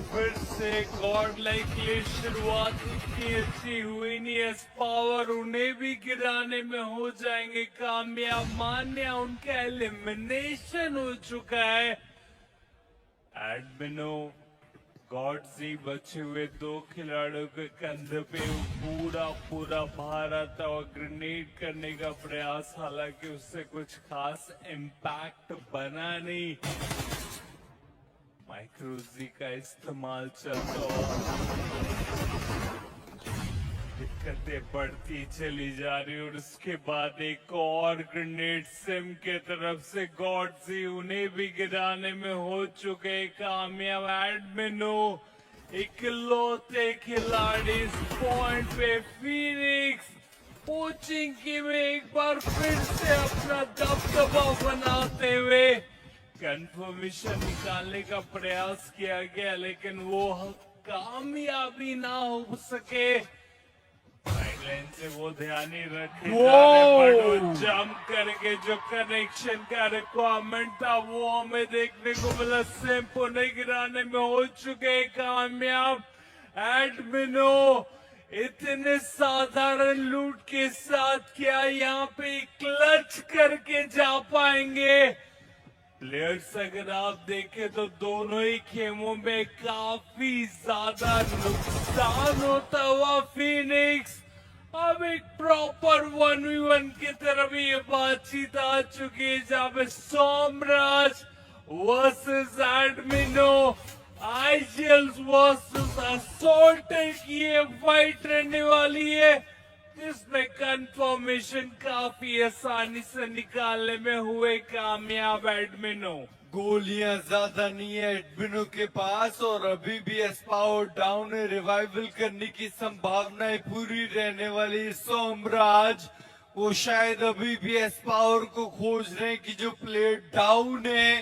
फिर से God like शुरुआत इतनी अच्छी हुई नहीं। एस पावर उन्हें भी गिराने में हो जाएंगे कामयाब। मान्या उनका एलिमिनेशन हो चुका है। एडमिनो गॉडजी बचे हुए दो खिलाड़ियों के कंधे पे पूरा भारत और ग्रेनेड करने का प्रयास, हालांकि उससे कुछ खास इम्पैक्ट बना नहीं। माइक्रोजी का इस्तेमाल चलता हुआ दिक्कतें बढ़ती चली जा रही और उसके बाद एक और ग्रेनेड सिम के तरफ से गॉडजी उन्हें भी गिराने में हो चुके कामयाब। एडमिनो इकलौते खिलाड़ी इस पॉइंट पे फीनिक्स कोचिंग की में एक बार फिर से अपना दबदबा बनाते हुए कंफर्मेशन निकालने का प्रयास किया गया, लेकिन वो कामयाबी ना हो सके। साइडलाइन से वो ध्यान ही रखे वो जंप करके जो कनेक्शन का रिक्वायरमेंट था वो हमें देखने को मिला। सिंप उन्हें गिराने में हो चुके कामयाब। एडमिनो इतने साधारण लूट के साथ क्या यहाँ पे क्लच करके जा पाएंगे? प्लेयर्स अगर आप देखें तो दोनों ही खेमों में काफी ज्यादा नुकसान होता हुआ फीनिक्स अब एक प्रॉपर 1v1 की तरफ ये बातचीत आ चुकी है, जहां पे सोमराज वर्सेस एडमिनो, आईजीएल्स वर्सेस असोल्टर की ये फाइट रहने वाली है, जिसमें कंफर्मेशन काफी आसानी से निकालने में हुए कामयाब। एडमिनो गोलियां ज्यादा नहीं है एडमिनो के पास और अभी भी एस्पावर डाउन है। रिवाइवल करने की संभावनाएं पूरी रहने वाली। सोमराज वो शायद अभी भी एस्पावर को खोज रहे हैं कि जो प्लेयर डाउन है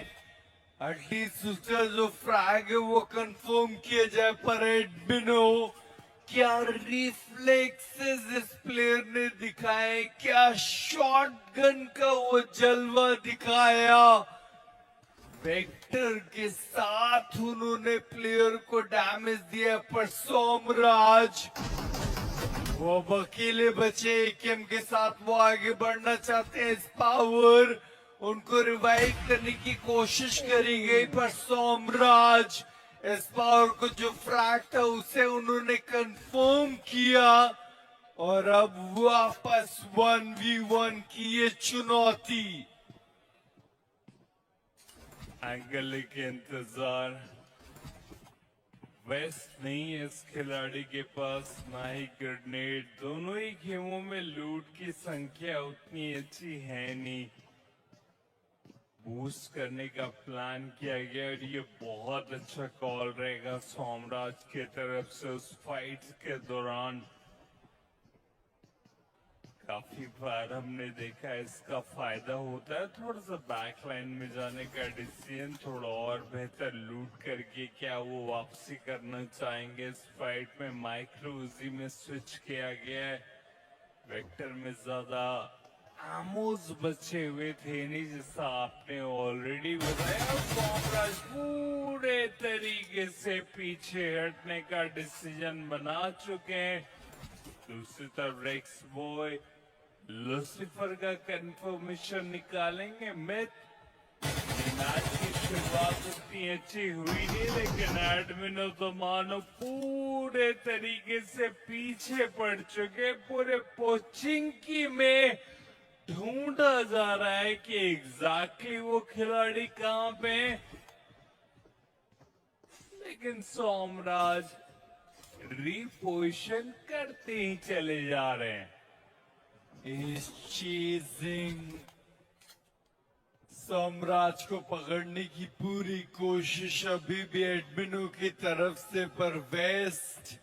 एटलीस्ट उसका जो फ्रैग है वो कंफर्म किया जाए। पर एडमिनो क्या रिफ्लेक्सेस इस प्लेयर ने दिखाए, क्या शॉटगन का वो जलवा दिखाया। वेक्टर के साथ उन्होंने प्लेयर को डैमेज दिया, पर सोमराज वो अब अकेले बचे। एकेएम के साथ वो आगे बढ़ना चाहते हैं। इस पावर उनको रिवाइव करने की कोशिश करी गई, पर सोमराज इस पावर को जो फ्रैग था उसे उन्होंने कंफर्म किया और अब वापस 1v1 की ये चुनौती। एंगल के इंतजार। वेस्ट नहीं है इस खिलाड़ी के पास, ना ही ग्रेनेड। दोनों ही गेमों में लूट की संख्या उतनी अच्छी है नहीं। बूस्ट करने का प्लान किया गया और ये बहुत अच्छा कॉल रहेगा सोमराज की तरफ से। उस फाइट के दौरान काफी बार हमने देखा इसका फायदा होता है, थोड़ा सा बैकलाइन में जाने का डिसीजन, थोड़ा और बेहतर लूट करके क्या वो वापसी करना चाहेंगे। इस फाइट में माइक्रोजी में स्विच किया गया है। वेक्टर में ज्यादा आमोज बचे हुए थे नहीं, जैसा आपने ऑलरेडी बताया। सोमराज पूरे तरीके से पीछे हटने का डिसीजन बना चुके हैं। दूसरी तरफ रेक्स बॉय लूसीफर का कंफर्मेशन निकालेंगे। मैच की शुरुआत उतनी अच्छी हुई नहीं, लेकिन एडमिनो तो मानो पूरे तरीके से पीछे पड़ चुके। पूरे पोचिंकी में ढूंढा जा रहा है कि एग्जैक्टली वो खिलाड़ी कहां पे है, लेकिन सोमराज रिपोजिशन करते ही चले जा रहे हैं। इस चीजिंग सोमराज को पकड़ने की पूरी कोशिश अभी भी एडमिनो की तरफ से, पर वेस्ट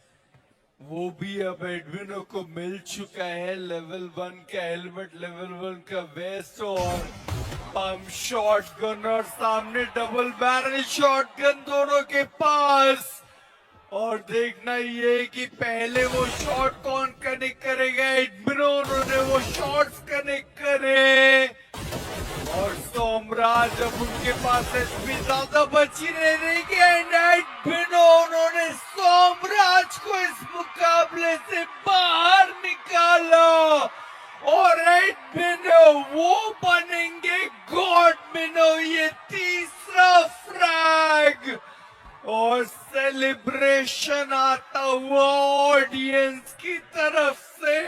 वो भी अब एडमिनो को मिल चुका है। लेवल 1 का हेलमेट, लेवल 1 का वेस्ट और पंप शॉटगन, और सामने डबल बैरल शॉटगन दोनों के पास। और देखना ये कि पहले वो शॉट कौन कनेक्ट करेगा। एडमिनो उन्होंने वो शॉट्स कनेक्ट करे और सोमराज अब उनके पास एचपी ज्यादा बची नहीं रहेगी। एडमिनो और सेलिब्रेशन आता हुआ ऑडियंस की तरफ से।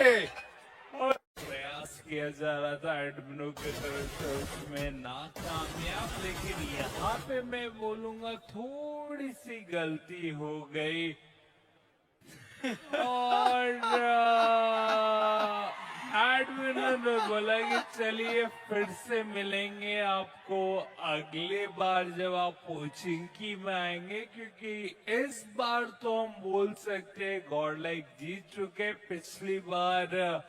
और प्रयास किया जा रहा था एडमिनो की तरफ से, उसमें नाकामयाब। लेकिन यहाँ पे मैं बोलूंगा थोड़ी सी गलती हो गई और एडमिनो ने बोला कि चलिए फिर से मिलेंगे आपको अगले बार जब आप कोचिंग में आएंगे, क्योंकि इस बार तो हम बोल सकते हैं गॉड लाइक जीत चुके। पिछली बार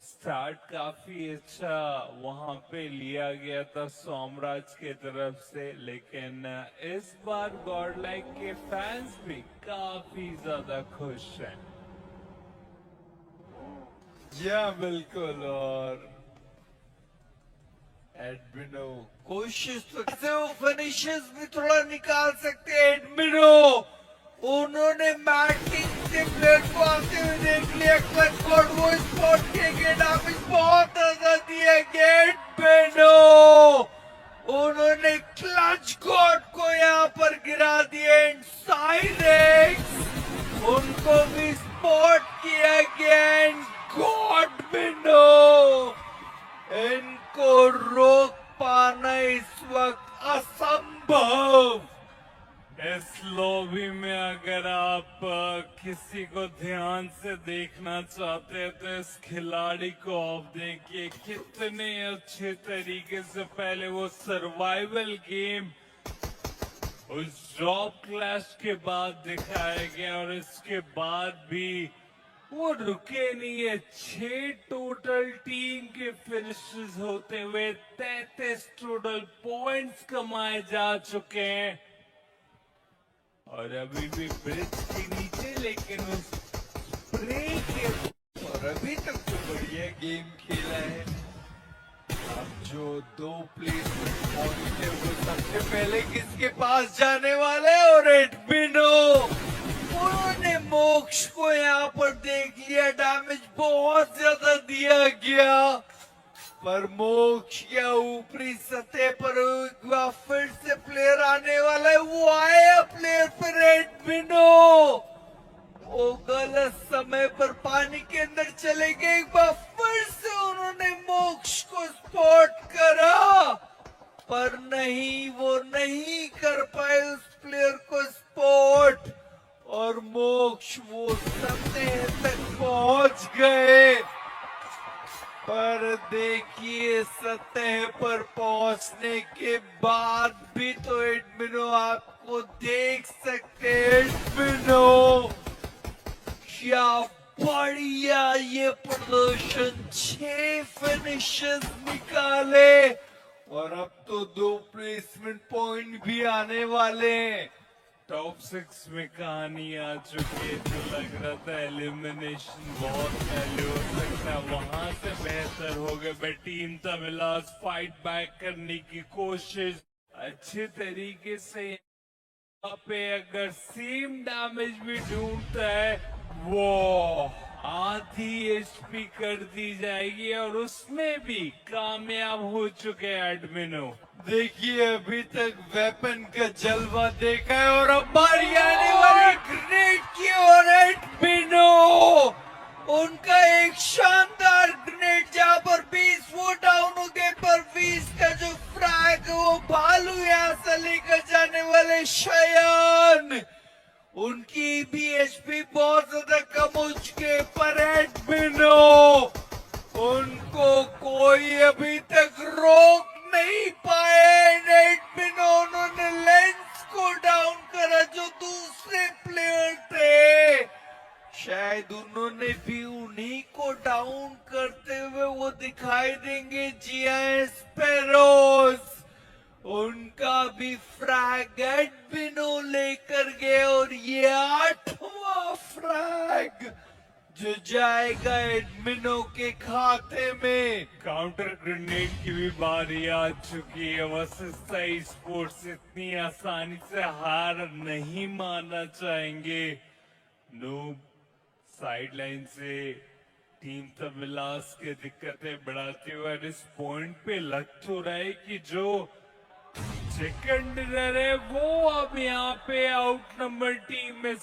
स्टार्ट काफी अच्छा वहां पे लिया गया था सोमराज के तरफ से, लेकिन इस बार गॉड लाइक के फैंस भी काफी ज्यादा खुश हैं। या बिल्कुल। और एडमिनो कोशिश तो कैसे वो फिनिशेस भी थोड़ा निकाल सकते हैं। एडमिनो उन्होंने मैटिंग से प्लेयर को आते हुए देख लिया, क्लच कोड वो स्पॉट किए, डैमेज बहुत ज्यादा दिया एडमिनो। उन्होंने क्लच कोड को यहाँ पर गिरा दिया। साइरेक्स उनको भी स्पॉट किया गया। गॉडमिनो इनको रोक पाना इस वक्त असंभव। इस लॉबी में अगर आप किसी को ध्यान से देखना चाहते हैं तो इस खिलाड़ी को आप देखिए, कितने अच्छे तरीके से पहले वो सर्वाइवल गेम उस ड्रॉप क्लैश के बाद दिखाया गया और इसके बाद भी वो रुके नहीं है। 6 टोटल टीम के फिनिशेस होते हुए 33 टोटल पॉइंट्स कमाए जा चुके हैं और अभी भी ब्रिज के नीचे, लेकिन उस ब्रेक के और अभी तक तो बढ़िया गेम खेला है। अब जो 2 प्लेसमेंट पहुंचते वो सबसे पहले किसके पास जाने वाले? और एडमिनो उन्होंने मोक्ष को यहाँ पर देख लिया। डैमेज बहुत ज्यादा दिया गया, पर मोक्ष या ऊपरी सतह पर एक बार फिर से प्लेयर आने वाला है। वो आया प्लेयर पर एडमिनो, वो गलत समय पर पानी के अंदर चले गए। एक बार फिर से उन्होंने मोक्ष को स्पॉट करा, पर नहीं, वो नहीं कर पाए उस प्लेयर को स्पॉट। और मोक्ष वो सतह तक पहुंच गए, पर देखिए सतह पर पहुंचने के बाद भी तो एडमिनो आपको देख सकते हैं। एडमिनो क्या बढ़िया ये प्रदर्शन, 6 फिनिशेस निकाले और अब तो 2 प्लेसमेंट पॉइंट भी आने वाले हैं। टॉप 6 में कहानी आ चुकी है। जो लग रहा था एलिमिनेशन बहुत पहले हो सकता है, वहां से बेहतर हो गए। टीम तमिलास फाइट बैक करने की कोशिश अच्छे तरीके से। यहाँ पे अगर सेम डैमेज भी ढूंढता है वो आधी एचपी कर दी जाएगी और उसमें भी कामयाब हो चुके एडमिनो। देखिए अभी तक वेपन का जलवा देखा है और अब बारी आने वाली ग्रेनेड की। और एडमिनो उनका एक शानदार ग्रेनेड जहां पर 20 वो डाउन हो गए, पर 20 का जो फ्रैग वो भालू यहाँ से लेकर जाने वाले शयान, उनकी भी एचपी बहुत ज्यादा कम हो चुके। पर एडमिनो उनको कोई अभी तक रोक नहीं पाए। एडमिनो उन्होंने लेंस को डाउन करा जो दूसरे प्लेयर थे, शायद उन्होंने भी उन्हीं को डाउन करते हुए वो दिखाई देंगे। जिया स्पैरोज उनका भी फ्रैग एडमिनो लेकर गए और ये 8वां फ्रैग जो जाएगा एडमिनो के खाते में। काउंटर ग्रेनेड की भी बारी आ चुकी है। वशिष्ठा स्पोर्ट्स इतनी आसानी से हार नहीं मानना चाहेंगे। नूब साइडलाइन से टीम तमिलास के दिक्कतें बढ़ाते हुए और इस पॉइंट पे लग तो रहा है कि जो सेकंड डिनर है वो अब यहाँ पे आउट नंबर टीम में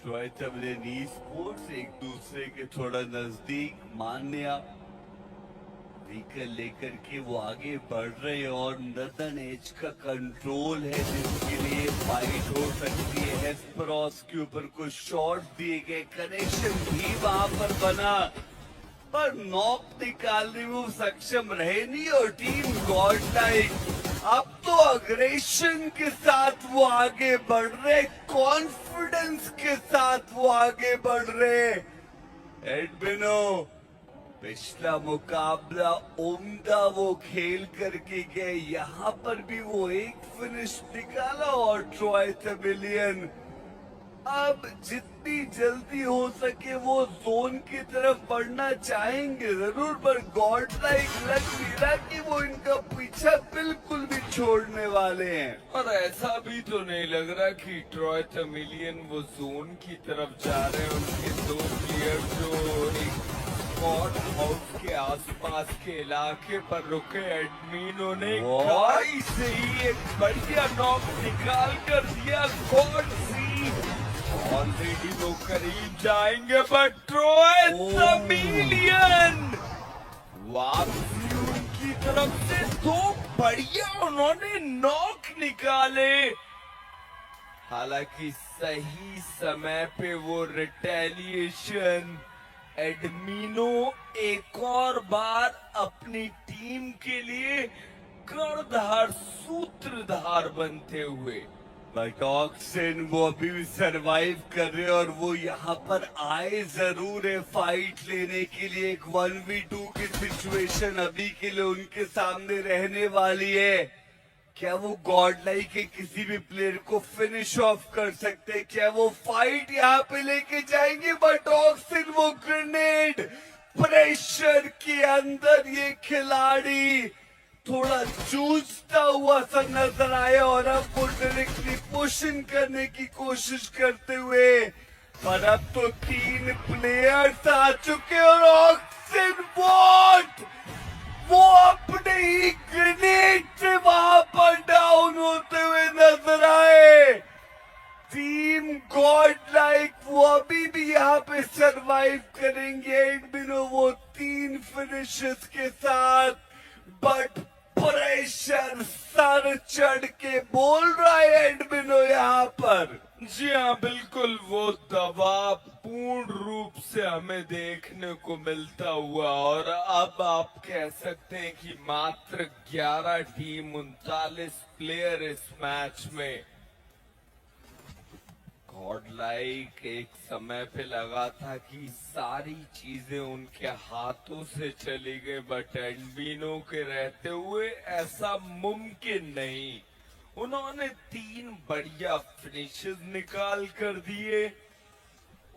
ट्रॉय तमिलियन ई स्पोर्ट्स एक दूसरे के थोड़ा नजदीक मान्या व्हीकल लेकर के वो आगे बढ़ रहे हैं और नदन एज का कंट्रोल है जिसके लिए फाइट हो सकती है। हेस्परॉस के ऊपर कुछ शॉट दिए गए, कनेक्शन भी वहां पर बना पर नॉक निकालने में वो सक्षम रहे नहीं और टीम गॉड लाइक अब तो अग्रेशन के साथ वो आगे बढ़ रहे, कॉन्फिडेंस के साथ वो आगे बढ़ रहे। एडमिनो पिछला मुकाबला उम्दा वो खेल करके गए, यहाँ पर भी वो एक फिनिश निकाला और ट्रॉय तमिलियन अब जितनी जल्दी हो सके वो जोन की तरफ बढ़ना चाहेंगे जरूर, पर गॉड लाइक लग नहीं रहा कि वो इनका पीछा बिल्कुल भी छोड़ने वाले हैं। और ऐसा भी तो नहीं लग रहा कि ट्रॉय तमिलियन वो जोन की तरफ जा रहे हैं। उनके दो प्लेयर जो एक स्पॉट हाउस के आसपास के इलाके पर रुके, एडमिनो ने गाड़ी से ही एक बढ़िया नॉक निकाल कर दिया। गॉड सी ऑलरेडी वो करीब जाएंगे, बट ट्रॉय तमिलियन वापसी उनकी तरफ से दो बढ़िया उन्होंने नॉक निकाले। हालांकि सही समय पे वो रिटेलिएशन, एडमिनो एक और बार अपनी टीम के लिए कर्णधार सूत्रधार बनते हुए। बट ऑक्सन वो अभी भी सरवाइव कर रहे और वो यहाँ पर आए जरूर है फाइट लेने के लिए। एक 1v2 की सिचुएशन अभी के लिए उनके सामने रहने वाली है। क्या वो गॉड लाइक के किसी भी प्लेयर को फिनिश ऑफ कर सकते हैं? क्या वो फाइट यहाँ पे लेके जाएंगे? बट ऑक्सन वो ग्रेनेड प्रेशर के अंदर ये खिलाड़ी थोड़ा जूझता हुआ सा नजर आया और अब वो डायरेक्टली पुशिंग करने की कोशिश करते हुए, पर अब तो 3 प्लेयर्स आ चुके और ऑक्सन वो अपने ही ग्रेनेड से वहां पर डाउन होते हुए नजर आए। टीम गॉड लाइक वो अभी भी यहाँ पे सरवाइव करेंगे। एडमिनो वो 3 फिनिशेस के साथ, बट प्रेशर सर चढ़ के बोल रहा है एडमिनो यहाँ पर। जी हाँ, बिल्कुल वो दबाव पूर्ण रूप से हमें देखने को मिलता हुआ। और अब आप कह सकते हैं कि मात्र 11 टीम 39 प्लेयर इस मैच में। गॉड लाइक एक समय पे लगा था कि सारी चीजें उनके हाथों से चली गई, बट एडमिनो के रहते हुए ऐसा मुमकिन नहीं। उन्होंने 3 बढ़िया फिनिशेस निकाल कर दिए।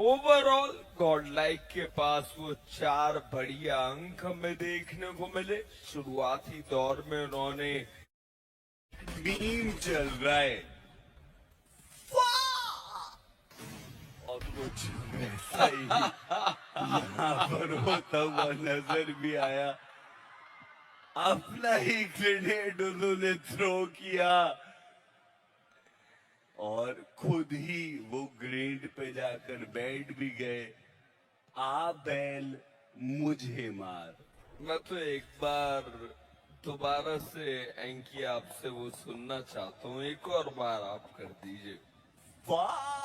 ओवरऑल गॉड लाइक के पास वो 4 बढ़िया अंक हमें देखने को मिले। शुरुआती दौर में उन्होंने मीम चल रहा है और कुछ वैसा ही यहाँ पर होता हुआ नजर भी आया। अपना ही ग्रेनेड उन्होंने थ्रो किया और खुद ही वो ग्रेड पे जाकर बैठ भी गए। आ बैल मुझे मार। मैं तो एक बार दोबारा से एंकी आपसे वो सुनना चाहता हूँ, एक और बार आप कर दीजिए। वाह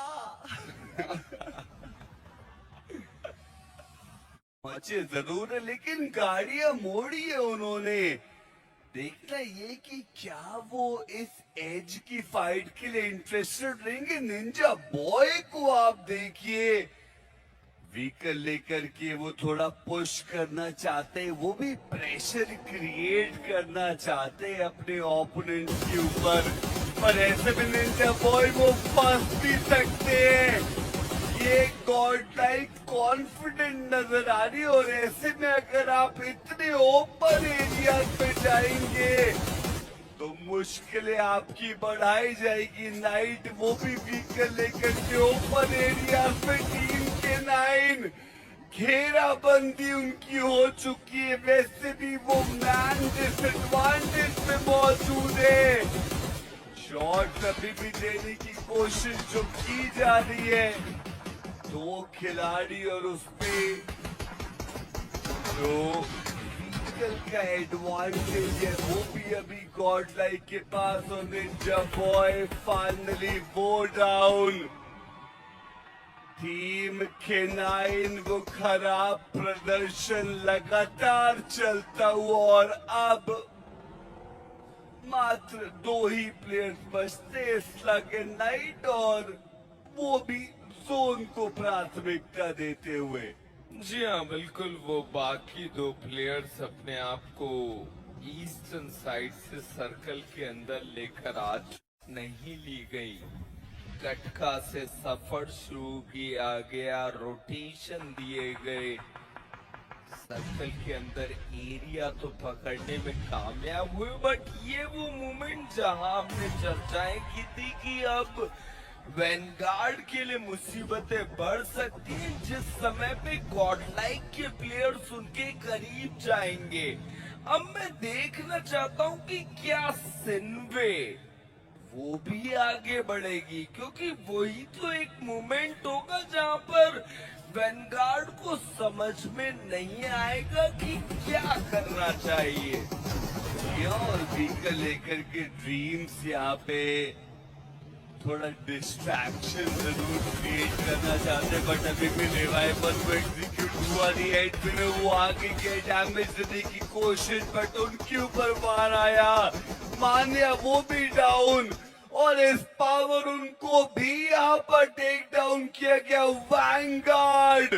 मचे जरूर है, लेकिन गाड़ियां मोड़ी है उन्होंने। देखना ये कि क्या वो इस एज की फाइट के लिए इंटरेस्टेड रहेंगे। निंजा बॉय को आप देखिए, व्हीकल लेकर के वो थोड़ा पुश करना चाहते हैं, वो भी प्रेशर क्रिएट करना चाहते हैं अपने ओपोनेंट के ऊपर, पर ऐसे में निंजा बॉय वो फंस भी सकते हैं। ये गॉड लाइक कॉन्फिडेंट नजर आ रही है और ऐसे में अगर आप इतने ओपन एरिया पे जाएंगे तो मुश्किलें आपकी बढ़ाई जाएगी। नाइट वो भी व्हीकल लेकर के ओपन एरिया पे टीम के 9 घेराबंदी उनकी हो चुकी है, वैसे भी वो मैन डिसएडवांटेज पे मौजूद है। शॉट अभी भी देने की कोशिश जो की जा रही है, दो खिलाड़ी और उसपे जो व्हीकल का एडवांटेज है वो भी अभी गॉड लाइक के पास, और निंजा बॉय फाइनली वो डाउन। टीम K9 वो खराब प्रदर्शन लगातार चलता हुआ, और अब मात्र 2 ही प्लेयर्स बचते, स्लग एंड नाइट, और वो भी जोन को प्राथमिकता देते हुए। जी हाँ, बिल्कुल। वो बाकी 2 प्लेयर्स अपने आप को ईस्टर्न साइड से सर्कल के अंदर लेकर आज नहीं ली गई। गटका से सफर शुरू किया गया, रोटेशन दिए गए, सर्कल के अंदर एरिया तो पकड़ने में कामयाब हुए, बट ये वो मोमेंट जहां हमने चर्चाएं की थी कि अब वैनगार्ड के लिए मुसीबतें बढ़ सकती हैं जिस समय पे गॉडलाइक के प्लेयर्स उनके करीब जाएंगे। अब मैं देखना चाहता हूं कि क्या सिन्वे वो भी आगे बढ़ेगी, क्योंकि वही तो एक मोमेंट होगा जहां पर वैनगार्ड को समझ में नहीं आएगा कि क्या करना चाहिए। और व्हीकल लेकर के ड्रीम्स यहाँ पे थोड़ा डिस्ट्रैक्शन जरूर क्रिएट करना चाहते, बट अभी भी रिवाइवल को एग्जीक्यूट हुआ नहीं है। इतने वो आगे के डैमेज देने की कोशिश, बट उनके ऊपर वार आया। मान्या वो भी डाउन, और इस पावर उनको भी यहाँ पर टेक डाउन किया गया। वैनगार्ड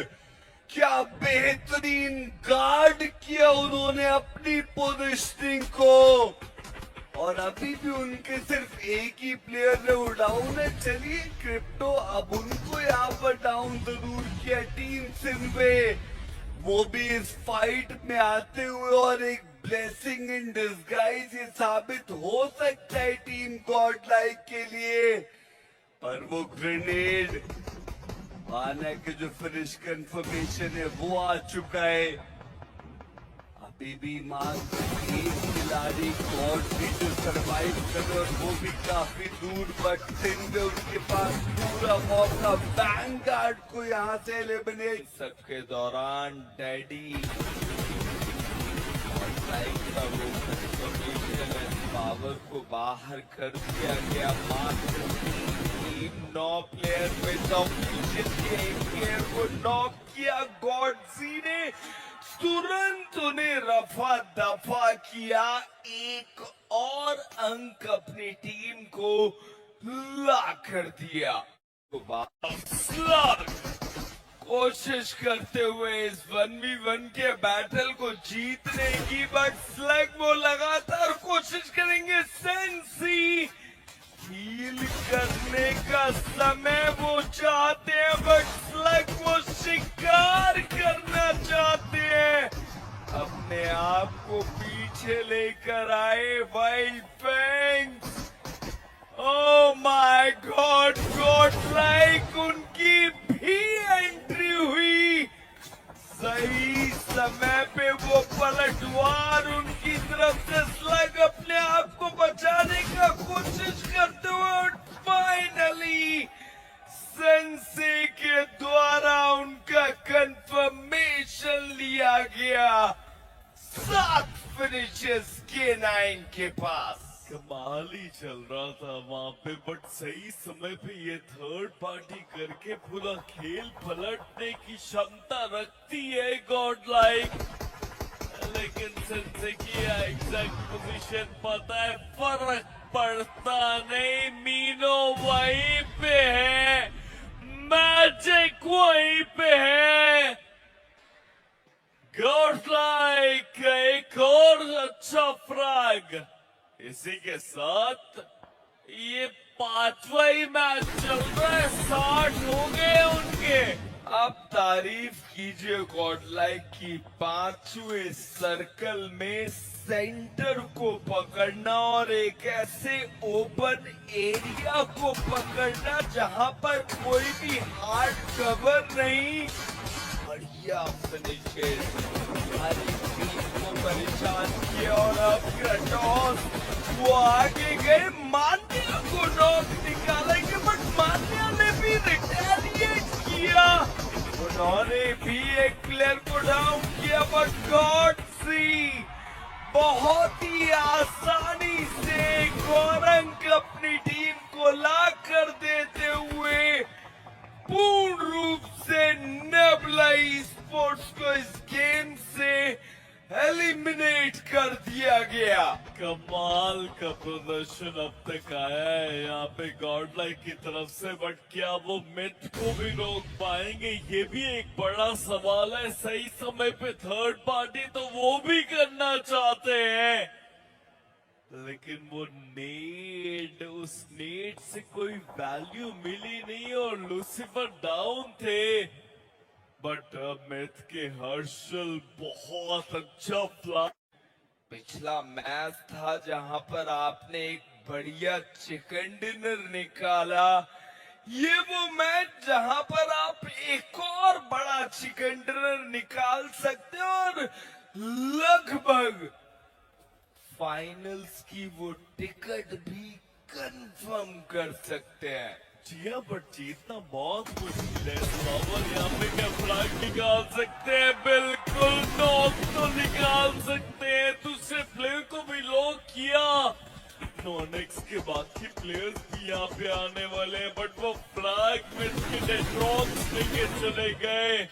क्या बेहतरीन गार्ड किया उन्होंने अपनी पोजीशनिंग को, और अभी भी उनके सिर्फ एक ही प्लेयर ने डाउन है। चलिए क्रिप्टो अब उनको यहाँ पर डाउन जरूर किया। टीम सिन्वे वो भी इस फाइट में आते हुए, और एक ब्लेसिंग इन डिस्गाइज ये साबित हो सकता है टीम गॉडलाइक के लिए। पर वो ग्रेनेड आने के जो फिनिश कंफर्मेशन है वो आ चुका है। अभी भी मात्र एक खिलाड़ी गॉड भी जो सर्वाइव कर, और वो भी काफी दूर, बट सिन्वे उनके पास पूरा मौका वैनगार्ड को यहाँ से एलिमिनेट। सबके दौरान डैडी का वो पावर को बाहर कर दिया गया। मात्र 9 प्लेयर में एक प्लेयर को नॉक किया। गॉडजी ने तुरंत उन्हें रफा दफा किया, एक और अंक अपनी टीम को ला कर दिया। कोशिश करते हुए इस 1v1 के बैटल को जीतने की, बट स्लग वो लगातार कोशिश करेंगे। सेंसी हील करने का समय वो चाहते हैं, बट स्लग वो शिकार करना चाहते हैं। अपने आप को पीछे लेकर आए wild fangs. Oh my God, Godlike उनकी भी एंट्री हुई। सही समय पे वो पलटवार उनकी तरफ से स्लग अपने आप को बचाने का कोशिश करते हुए, फाइनली सेंसे के द्वारा उनका कंफर्मेशन लिया गया। 7 फिनिशेस K9 के पास। कमाल ही चल रहा था वहाँ पे, बट सही समय पे ये थर्ड पार्टी करके पूरा खेल पलटने की क्षमता रखती है गॉडलाइक। लेकिन सेंसे की एग्जैक्ट पोजीशन पता है, फर्क पड़ता नहीं। मीनो वहीं पे है, मैजिक वहीं पे है। गॉडलाइक एक और अच्छा फ्रैग। इसी के साथ ये 5वां ही मैच चल रहा है, 60 हो गए उनके। अब तारीफ कीजिए गॉडलाइक की, 5वें सर्कल में सेंटर को पकड़ना और एक ऐसे ओपन एरिया को पकड़ना जहां पर कोई भी हार्ड कवर नहीं। बढ़िया बढ़िया फिनिशेस हर एक टीम को परेशान किया और अब क्रेटोस वो आगे गए, मान्या को नॉक निकालेंगे बट मान्या ने भी रिटेलिएट किया, उन्होंने भी एक प्लेयर को डाउन किया बट गॉडसी बहुत ही आसानी से गौरंग अपनी टीम को ला कर देते हुए पूर्ण रूप से नेबुला स्पोर्ट्स को इस गेम से एलिमिनेट कर दिया गया। कमाल का प्रदर्शन अब तक आया है यहाँ पे गॉडलाइक की तरफ से, बट क्या वो मिथ को भी रोक पाएंगे ये भी एक बड़ा सवाल है। सही समय पे थर्ड पार्टी तो वो भी करना चाहते हैं, लेकिन वो नेड, उस नेड से कोई वैल्यू मिली नहीं और लूसीफर डाउन थे। बट मिथ के हर्षल बहुत अच्छा फ्लाई। पिछला मैच था जहां पर आपने एक बढ़िया चिकन डिनर निकाला, ये वो मैच जहां पर आप एक और बड़ा चिकन डिनर निकाल सकते हो और लगभग फाइनल्स की वो टिकट भी कंफर्म कर सकते हैं। जी हाँ, बट जीतना बहुत मुश्किल है। पावर यहाँ पे क्या फ्लैग निकाल सकते हैं, बिल्कुल नॉक तो निकाल सकते हैं। दूसरे प्लेयर को भी लॉक किया। नॉनेक्स के बाकी प्लेयर्स भी यहाँ पे आने वाले हैं, बट वो फ्लैग में के डेट्रॉक्स लेके चले गए।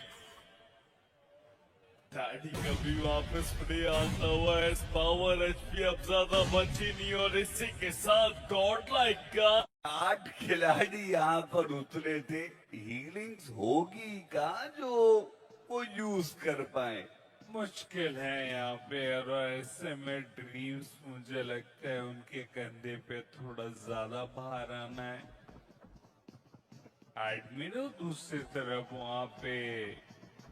डैडी का भी वापस प्ले आता हुआ है। पावर एचपी अब ज्यादा बची नहीं और इसी के साथ गॉडलाइक का 8 खिलाड़ी यहाँ पर उतरे थे, हीलिंग्स होगी कहाँ जो वो यूज कर पाए? मुश्किल है यहाँ पे, और ऐसे में ड्रीम्स मुझे लगता है उनके कंधे पे थोड़ा ज्यादा भार आना है। एडमिनो दूसरी तरफ वहाँ पे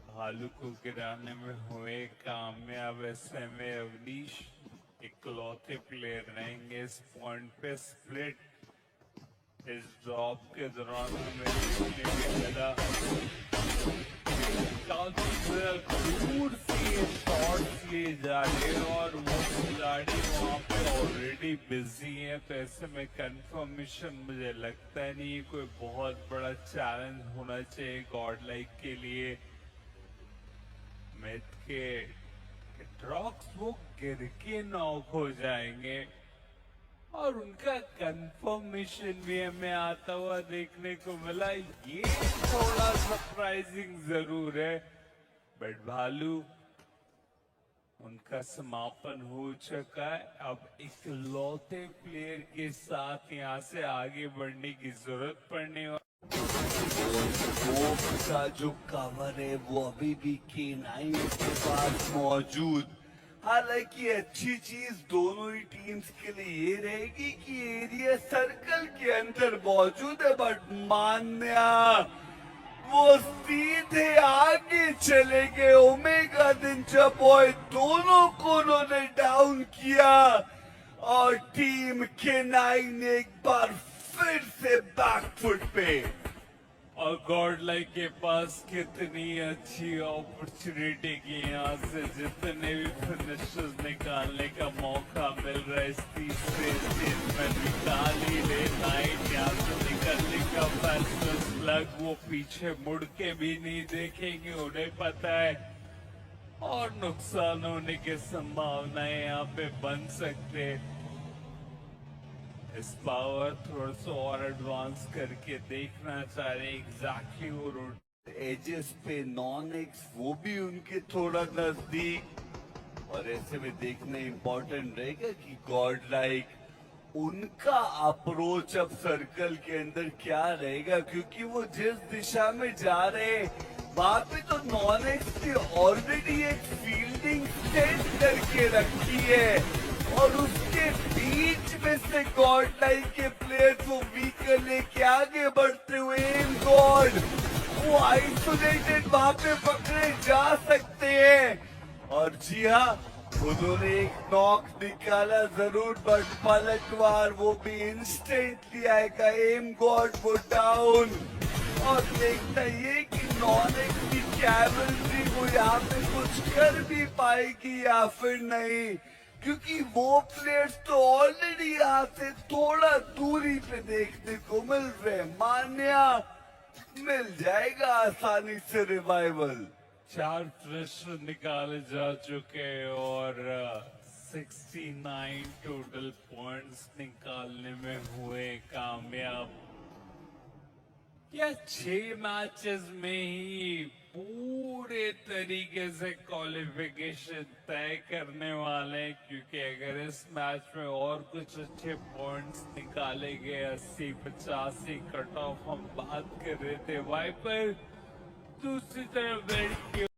भालू को गिराने में हुए कामयाब। ऐसे में अवनीश इकलौते प्लेयर रहेंगे इस पॉइंट पे। स्प्लिट इस ड्रॉप के दौरान हमें देखने को मिला, दूर से शॉट्स लिए जा रहे हैं और वो खिलाड़ी वहाँ पे ऑलरेडी बिजी है, तो ऐसे में कंफर्मेशन मुझे लगता है नहीं कोई बहुत बड़ा चैलेंज होना चाहिए गॉडलाइक के लिए। मिथ के ड्रॉक्स वो गिर के नॉक हो जाएंगे और उनका कंफर्मेशन भी हमें आता हुआ देखने को मिला। ये थोड़ा सरप्राइजिंग जरूर है, बट भालू उनका समापन हो चुका है। अब इकलौते प्लेयर के साथ यहाँ से आगे बढ़ने की जरूरत पड़ने वाली। का जो कवर है वो अभी भी K9 के पास मौजूद। हालांकि अच्छी चीज दोनों ही टीम्स के लिए ये रहेगी कि एरिया सर्कल के अंदर मौजूद है, बट मान्या वो सीधे आगे चले गए। ओमेगा निंजा बॉय दोनों को उन्होंने डाउन किया और टीम K9 एक बार फिर से बैकफुट पे। और गॉडलाइक के पास कितनी अच्छी अपॉर्चुनिटी की यहाँ से जितने भी फिनिशर्स निकालने का मौका मिल रहा है इस तीसरे स्टेज में निकाल ही ले। नाइट यहाँ से निकलने का फैसला स्लग वो पीछे मुड़ के भी नहीं देखेंगे, उन्हें पता है और नुकसान होने की संभावनाएं यहाँ पे बन सकते हैं। इस पावर थोड़ा सा और एडवांस करके देखना चाह रहे एग्जैक्टली वो रोड एजेस पे नॉनेक्स वो भी उनके थोड़ा नजदीक, और ऐसे में देखना इम्पोर्टेंट रहेगा कि गॉडलाइक उनका अप्रोच अब सर्कल के अंदर क्या रहेगा, क्योंकि वो जिस दिशा में जा रहे वहां पे तो नॉनेक्स ने ऑलरेडी एक फील्डिंग सेट करके रखी है और उसके बीच में से गॉडलाइक के प्लेयर को वीकर लेके आगे बढ़ते हुए एम गॉड वो आइसोलेटेड वहां पे पकड़े जा सकते हैं। और जी हाँ, उन्होंने एक नॉक निकाला जरूर, बट पलटवार वो भी इंस्टेंटली आएगा। एम गॉड वो डाउन और देखता ये कि नॉनेक्स की कैवलरी वो यहाँ पे कुछ कर भी पाएगी या फिर नहीं, क्योंकि वो प्लेयर्स तो ऑलरेडी यहाँ से थोड़ा दूरी पे देखने को मिल रहे हैं। मान्या मिल जाएगा आसानी से रिवाइवल। 4 प्रेशर निकाले जा चुके हैं और 69 टोटल पॉइंट्स निकालने में हुए कामयाब। या 6 मैचेस में ही पूरे तरीके से क्वालिफिकेशन तय करने वाले हैं, क्योंकि अगर इस मैच में और कुछ अच्छे पॉइंट्स निकाले गए 80-85 कट ऑफ हम बात कर रहे थे वाइपर, दूसरी तरफ